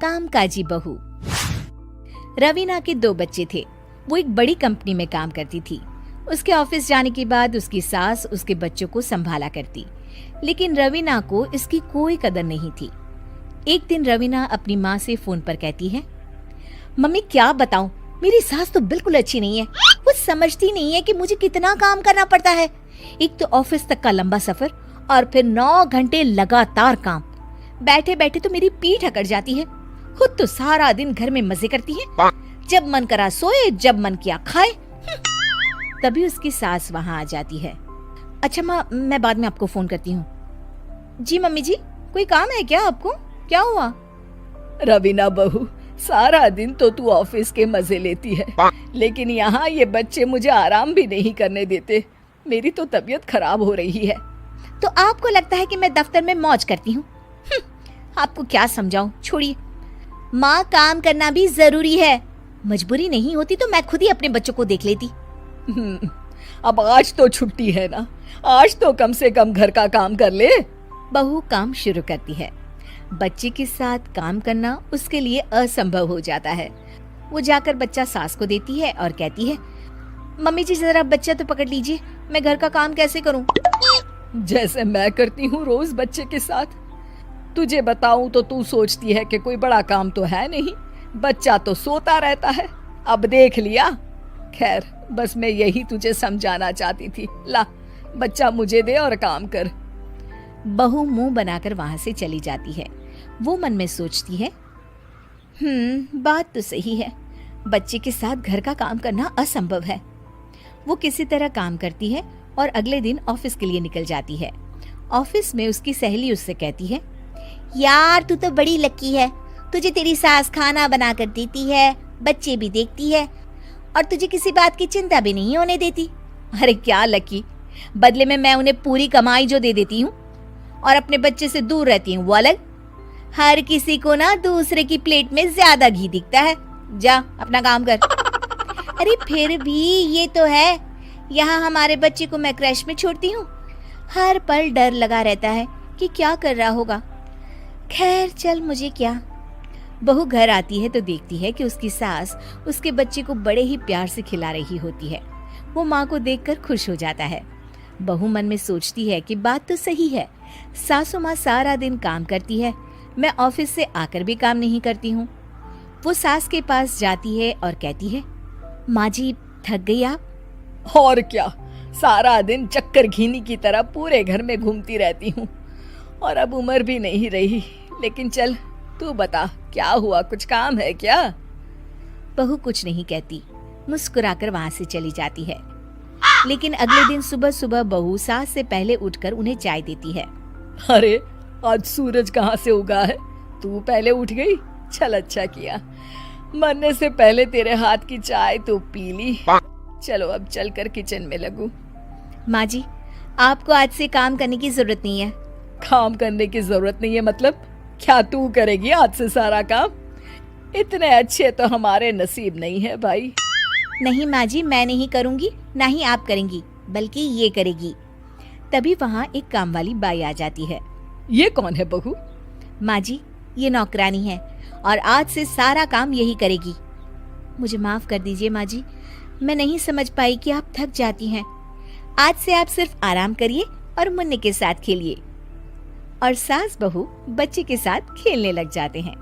कामकाजी बहू। रवीना के 2 बच्चे थे। वो एक बड़ी कंपनी में काम करती थी। उसके ऑफिस जाने के बाद उसकी सास उसके बच्चों को संभाला करती, लेकिन रवीना को इसकी कोई कदर नहीं थी। एक दिन रवीना अपनी माँ से फोन पर कहती है, मम्मी क्या बताऊं, मेरी सास तो बिल्कुल अच्छी नहीं है। वो समझती नहीं है कि मुझे कितना काम करना पड़ता है। एक तो ऑफिस तक का लंबा सफर और फिर 9 घंटे लगातार काम। बैठे बैठे तो मेरी पीठ अकड़ जाती है। खुद तो सारा दिन घर में मजे करती है, जब मन करा सोए, जब मन किया खाए। तभी उसकी सास वहाँ आ जाती है। अच्छा माँ, मैं बाद में आपको फोन करती हूँ। जी मम्मी जी, कोई काम है क्या आपको? क्या हुआ? रवीना बहू, सारा दिन तो तू ऑफिस के मजे लेती है, लेकिन यहाँ ये बच्चे मुझे आराम भी नहीं करने देते। मेरी तो तबीयत खराब हो रही है। तो आपको लगता है कि मैं दफ्तर में मौज करती हूँ? आपको क्या समझाऊं, छोड़िए। माँ, काम करना भी जरूरी है। मजबूरी नहीं होती तो मैं खुद ही अपने बच्चों को देख लेती। अब आज तो छुट्टी है ना, आज तो कम से कम घर का काम कर ले। बहू काम शुरू करती है। बच्चे के साथ काम करना उसके लिए असंभव हो जाता है। वो जाकर बच्चा सास को देती है और कहती है, मम्मी जी जरा बच्चा तो पकड़ लीजिए, मैं घर का काम कैसे करूं? जैसे मैं करती हूँ रोज बच्चे के साथ। तुझे बताऊं तो तू सोचती है कि कोई बड़ा काम तो है नहीं, बच्चा तो सोता रहता है। अब देख लिया। खैर, बस मैं यही तुझे समझाना चाहती थी। ला, बच्चा मुझे दे और काम कर। बहू मुंह बनाकर वहां से चली जाती है। वो मन में सोचती है, बात तो सही है, बच्चे के साथ घर का काम करना असंभव है। वो किसी तरह काम करती है और अगले दिन ऑफिस के लिए निकल जाती है। ऑफिस में उसकी सहेली उससे कहती है, यार तू तो बड़ी लकी है, तुझे तेरी सास खाना बना कर देती है, बच्चे भी देखती है और तुझे किसी बात की चिंता भी नहीं होने देती। अरे क्या लकी, बदले में मैं उन्हें पूरी कमाई जो दे देती हूँ और अपने बच्चे से दूर रहती हूँ वो अलग। हर किसी को ना दूसरे की प्लेट में ज्यादा घी दिखता है। जा अपना काम कर। अरे फिर भी ये तो है, यहाँ हमारे बच्चे को मैं क्रैश में छोड़ती हूँ, हर पल डर लगा रहता है कि क्या कर रहा होगा। खैर चल, मुझे क्या। बहू घर आती है तो देखती है कि उसकी सास उसके बच्चे को बड़े ही प्यार से खिला रही होती है। वो माँ को देखकर खुश हो जाता है। बहू मन में सोचती है कि बात तो सही है, सासू माँ सारा दिन काम करती है, मैं ऑफिस से आकर भी काम नहीं करती हूँ। वो सास के पास जाती है और कहती है, माँ जी थक गई आप? और क्या, सारा दिन चक्कर घीनी की तरह पूरे घर में घूमती रहती हूँ और अब उम्र भी नहीं रही। लेकिन चल तू बता, क्या हुआ, कुछ काम है क्या? बहू कुछ नहीं कहती, मुस्कुराकर वहां से चली जाती है। लेकिन अगले दिन सुबह सुबह बहू सास से पहले उठकर उन्हें चाय देती है। अरे आज सूरज कहाँ से उगा है, तू पहले उठ गई? चल अच्छा किया, मरने से पहले तेरे हाथ की चाय तो पी ली। चलो अब चलकर किचन में लगूं। माँ जी, आपको आज से काम करने की जरूरत नहीं है। काम करने की जरूरत नहीं है मतलब? क्या तू करेगी आज से सारा काम? इतने अच्छे तो हमारे नसीब नहीं है भाई। नहीं माँ जी, मैं नहीं करूँगी, ना ही आप करेंगी, बल्कि ये करेगी। तभी वहाँ एक काम वाली बाई आ जाती है। ये कौन है बहू? माँ जी, ये नौकरानी है और आज से सारा काम यही करेगी। मुझे माफ कर दीजिए माँ जी, मैं नहीं समझ पाई कि आप थक जाती हैं। आज से आप सिर्फ आराम करिए और मुन्ने के साथ खेलिए। और सास बहू बच्चे के साथ खेलने लग जाते हैं।